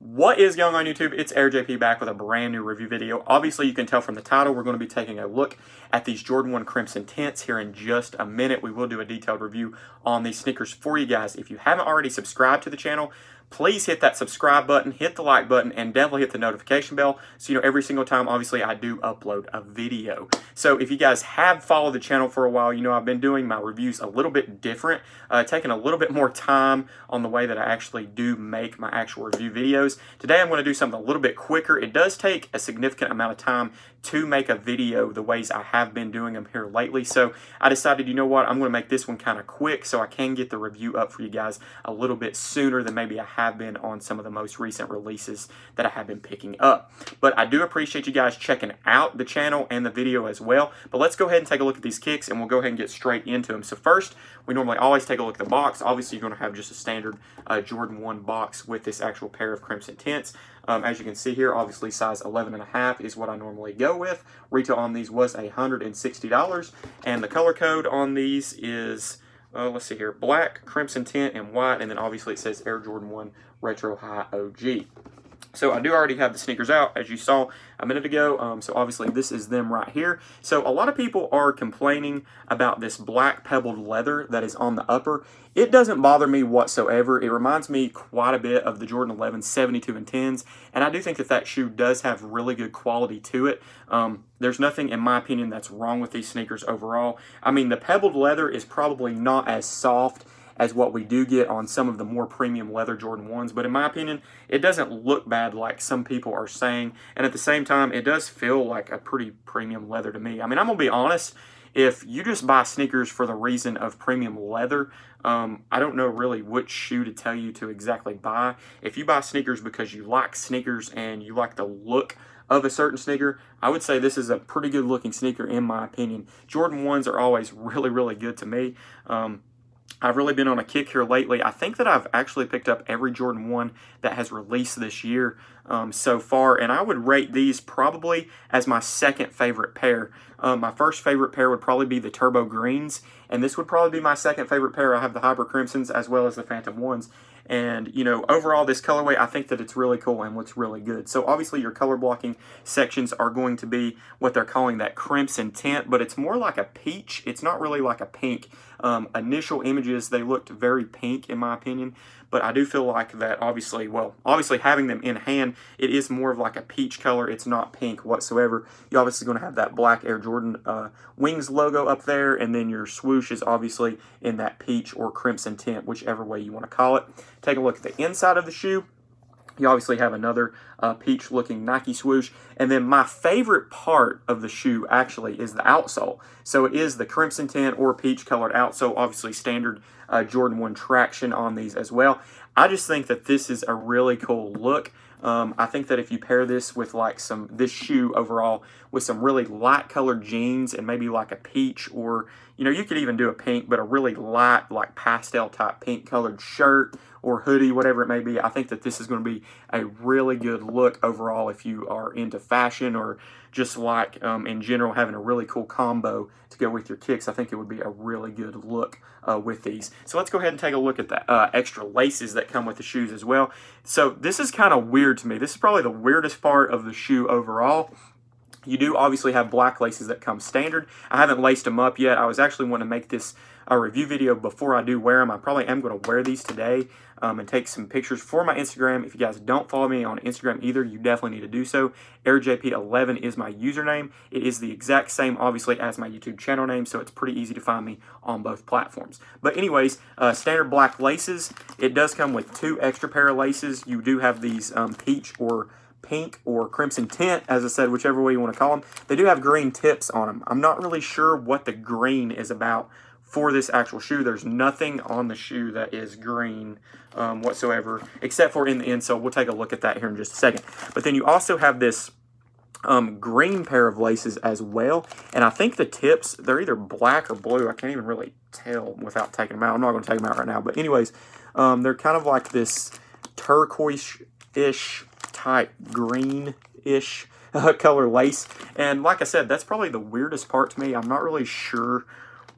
What is going on YouTube? It's Air JP back with a brand new review video. Obviously, you can tell from the title, we're going to be taking a look at these Jordan 1 Crimson Tints here in just a minute. We will do a detailed review on these sneakers for you guys. If you haven't already subscribed to the channel, please hit that subscribe button, hit the like button, and definitely hit the notification bell so you know every single time, obviously, I do upload a video. So if you guys have followed the channel for a while, you know I've been doing my reviews a little bit different, taking a little bit more time on the way that I actually do make my actual review videos. Today I'm going to do something a little bit quicker. It does take a significant amount of time to make a video the ways I have been doing them here lately. So I decided, you know what, I'm going to make this one kind of quick so I can get the review up for you guys a little bit sooner than maybe I have been on some of the most recent releases that I have been picking up. But I do appreciate you guys checking out the channel and the video as well. But let's go ahead and take a look at these kicks and we'll go ahead and get straight into them. So first, we normally always take a look at the box. Obviously, you're going to have just a standard Jordan 1 box with this actual pair of Crimson Tints. As you can see here, obviously size 11.5 is what I normally go with. Retail on these was $160, and the color code on these is, let's see here, black, crimson tint, and white, and then obviously it says Air Jordan 1 Retro High OG. So I do already have the sneakers out, as you saw a minute ago. So obviously this is them right here. So a lot of people are complaining about this black pebbled leather that is on the upper. It doesn't bother me whatsoever. It reminds me quite a bit of the Jordan 11 72 and 10s. And I do think that that shoe does have really good quality to it. There's nothing, in my opinion, that's wrong with these sneakers overall. I mean, the pebbled leather is probably not as soft as what we do get on some of the more premium leather Jordan 1s. But in my opinion, it doesn't look bad like some people are saying. And at the same time, it does feel like a pretty premium leather to me. I mean, I'm going to be honest, if you just buy sneakers for the reason of premium leather, I don't know really which shoe to tell you to exactly buy. If you buy sneakers because you like sneakers and you like the look of a certain sneaker, I would say this is a pretty good looking sneaker in my opinion. Jordan 1s are always really, really good to me. I've really been on a kick here lately. I think that I've actually picked up every Jordan 1 that has released this year so far, and I would rate these probably as my second favorite pair. My first favorite pair would probably be the Turbo Greens, and this would probably be my second favorite pair. I have the Hyper Crimsons as well as the Phantom 1s. And, you know, overall, this colorway, I think that it's really cool and looks really good. So, obviously, your color blocking sections are going to be what they're calling that crimson tint, but it's more like a peach. It's not really like a pink. Initial images, they looked very pink, in my opinion. But I do feel like that, obviously, well, obviously, having them in hand, it is more of like a peach color. It's not pink whatsoever. You're obviously going to have that black Air Jordan Wings logo up there, and then your swoosh is obviously in that peach or crimson tint, whichever way you want to call it. Take a look at the inside of the shoe. You obviously have another peach-looking Nike swoosh. And then my favorite part of the shoe, actually, is the outsole. So it is the crimson tint or peach-colored outsole, obviously standard Jordan 1 traction on these as well. I just think that this is a really cool look. I think that if you pair this with like this shoe overall with some really light colored jeans and maybe like a peach, or, you know, you could even do a pink, but a really light, like pastel type pink colored shirt or hoodie, whatever it may be, I think that this is going to be a really good look overall if you are into fashion or just like in general having a really cool combo to go with your kicks. I think it would be a really good look with these. So let's go ahead and take a look at the extra laces that come with the shoes as well. So this is kind of weird to me. This is probably the weirdest part of the shoe overall. You do obviously have black laces that come standard. I haven't laced them up yet. I was actually wanting to make this a review video before I do wear them. I probably am going to wear these today and take some pictures for my Instagram. If you guys don't follow me on Instagram either, you definitely need to do so. AirJP11 is my username. It is the exact same, obviously, as my YouTube channel name, so it's pretty easy to find me on both platforms. But anyways, standard black laces. It does come with 2 extra pair of laces. You do have these peach or pink or crimson tint, as I said, whichever way you want to call them. They do have green tips on them. I'm not really sure what the green is about for this actual shoe. There's nothing on the shoe that is green whatsoever, except for in the insole. We'll take a look at that here in just a second. But then you also have this green pair of laces as well, and I think the tips, they're either black or blue. I can't even really tell without taking them out. I'm not going to take them out right now, but anyways, they're kind of like this turquoise-ish type green-ish color lace, and like I said, that's probably the weirdest part to me. I'm not really sure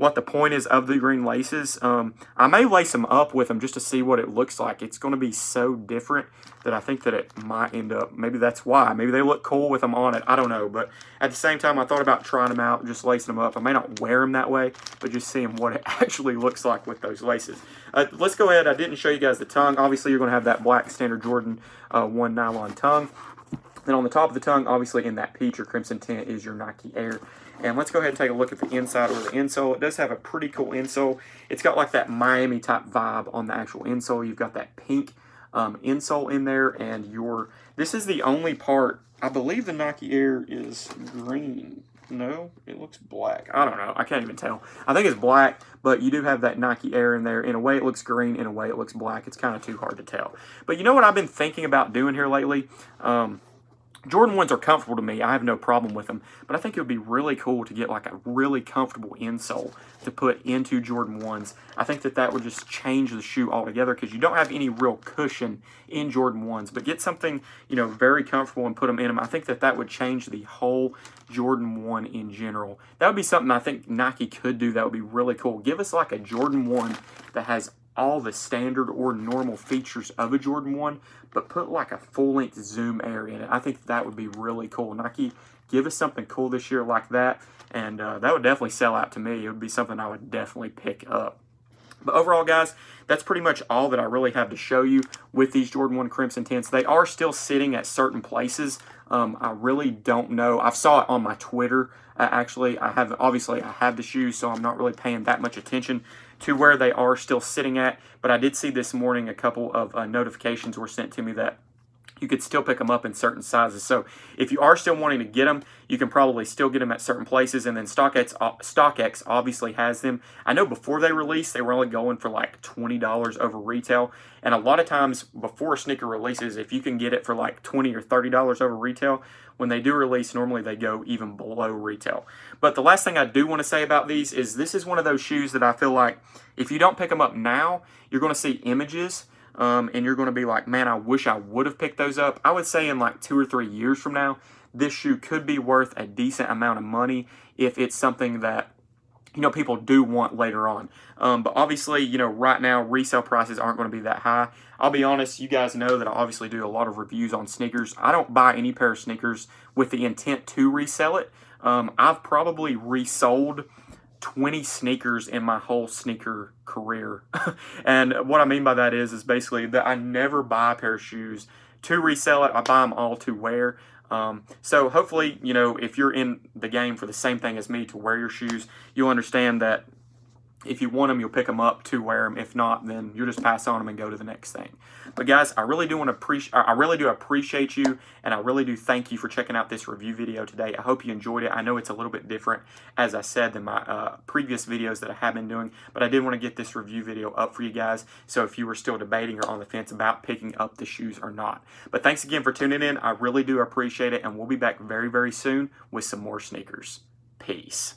what the point is of the green laces. I may lace them up with them just to see what it looks like. It's going to be so different that I think that it might end up, maybe that's why. Maybe they look cool with them on it. I don't know. But at the same time, I thought about trying them out, just lacing them up. I may not wear them that way, but just seeing what it actually looks like with those laces. Let's go ahead. I didn't show you guys the tongue. Obviously, you're going to have that black standard Jordan 1 nylon tongue. Then on the top of the tongue, obviously in that peach or crimson tint, is your Nike Air. And let's go ahead and take a look at the inside or the insole. It does have a pretty cool insole. It's got like that Miami type vibe on the actual insole. You've got that pink insole in there, and this is the only part. I believe the Nike Air is green. No, it looks black. I don't know. I can't even tell. I think it's black, but you do have that Nike Air in there. In a way, it looks green. In a way, it looks black. It's kind of too hard to tell. But you know what I've been thinking about doing here lately? Jordan 1s are comfortable to me. I have no problem with them. But I think it would be really cool to get like a really comfortable insole to put into Jordan 1s. I think that that would just change the shoe altogether because you don't have any real cushion in Jordan 1s. But get something, you know, very comfortable and put them in them. I think that that would change the whole Jordan 1 in general. That would be something I think Nike could do. That would be really cool. Give us like a Jordan 1 that has all the standard or normal features of a Jordan 1, but put like a full-length Zoom Air in it. I think that would be really cool. Nike, give us something cool this year like that, and that would definitely sell out to me. It would be something I would definitely pick up. But overall, guys, that's pretty much all that I really have to show you with these Jordan 1 Crimson Tints. They are still sitting at certain places. I really don't know. I saw it on my Twitter. Actually, I have the shoes, so I'm not really paying that much attention to where they are still sitting at. But I did see this morning a couple of notifications were sent to me that you could still pick them up in certain sizes. So if you are still wanting to get them, you can probably still get them at certain places. And then StockX obviously has them. I know before they released, they were only going for like $20 over retail. And a lot of times before a sneaker releases, if you can get it for like $20 or $30 over retail, when they do release, normally they go even below retail. But the last thing I do want to say about these is this is one of those shoes that I feel like if you don't pick them up now, you're going to see images and you're going to be like, man, I wish I would have picked those up. I would say in like 2 or 3 years from now, this shoe could be worth a decent amount of money if it's something that, you know, people do want later on. But obviously, you know, right now, resale prices aren't going to be that high. I'll be honest, you guys know that I obviously do a lot of reviews on sneakers. I don't buy any pair of sneakers with the intent to resell it. I've probably resold 20 sneakers in my whole sneaker career. And what I mean by that is basically that I never buy a pair of shoes to resell it. I buy them all to wear. So hopefully, you know, if you're in the game for the same thing as me to wear your shoes, you'll understand that if you want them, you'll pick them up to wear them. If not, then you'll just pass on them and go to the next thing. But guys, I really do appreciate you, and I really do thank you for checking out this review video today. I hope you enjoyed it. I know it's a little bit different, as I said, than my previous videos that I have been doing, but I did want to get this review video up for you guys. So if you were still debating or on the fence about picking up the shoes or not. But thanks again for tuning in. I really do appreciate it, and we'll be back very, very soon with some more sneakers. Peace.